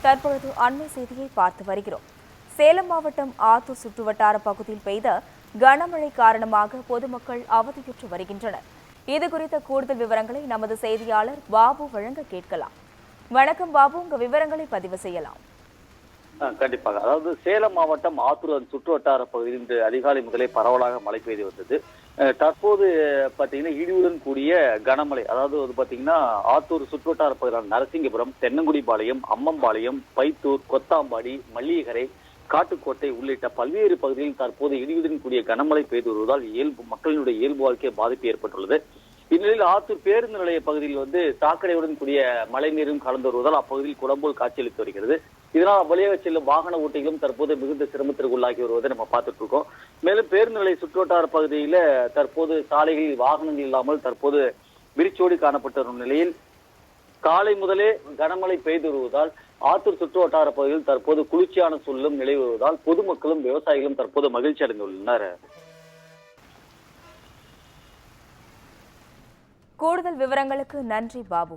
தற்பொழுது அண்மை செய்தியை பார்த்து வருகிறோம். சேலம் மாவட்டம் ஆத்தூர் சுற்றுவட்டார பகுதியில் பெய்த கனமழை காரணமாக பொதுமக்கள் அவதியுற்று வருகின்றனர். இதுகுறித்த கூடுதல் விவரங்களை நமது செய்தியாளர் பாபு வழங்க கேட்கலாம். வணக்கம் பாபு, உங்க விவரங்களை பதிவு செய்யலாம். கண்டிப்பாக. அதாவது சேலம் மாவட்டம் ஆத்தூர் சுற்றுவட்டார பகுதியில் இன்று அதிகாலை முதலே பரவலாக மழை பெய்து வந்தது. தற்போது பாத்தீங்கன்னா இடியுடன் கூடிய கனமழை, அதாவது பாத்தீங்கன்னா ஆத்தூர் சுற்றுவட்டார பகுதியான நரசிங்கபுரம், தென்னங்குடிபாளையம், அம்மம்பாளையம், பைத்தூர், கொத்தாம்பாடி, மல்லிகரை, காட்டுக்கோட்டை உள்ளிட்ட பல்வேறு பகுதிகளில் தற்போது இடியுடன் கூடிய கனமழை பெய்து வருவதால் மக்களினுடைய இயல்பு வாழ்க்கை பாதிப்பு ஏற்பட்டுள்ளது. இந்நிலையில் ஆத்தூர் பேருந்து நிலைய பகுதியில் சாக்கடையுடன் கூடிய மழை நீரும் கலந்து வருவதால் அப்பகுதியில் குடம்போல் காட்சியளித்து வருகிறது. இதனால் வழியாக செல்லும் வாகன ஓட்டிகளும் தற்போது மிகுந்த சிரமத்திற்கு உள்ளாகி வருவதை நம்ம பார்த்துட்டு இருக்கோம். மேலும் பேருந்து நிலைய சுற்றுவட்டார பகுதியில தற்போது சாலைகளில் வாகனங்கள் இல்லாமல் தற்போது விரிச்சோடி காணப்பட்டு வரும் நிலையில் காலை முதலே கனமழை பெய்து வருவதால் ஆத்தூர் சுற்றுவட்டார பகுதியில் தற்போது குளிர்ச்சியான சூழலும் நிலவி வருவதால் பொதுமக்களும் விவசாயிகளும் தற்போது மகிழ்ச்சி அடைந்துள்ளனர். கூடுதல் விவரங்களுக்கு நன்றி பாபு.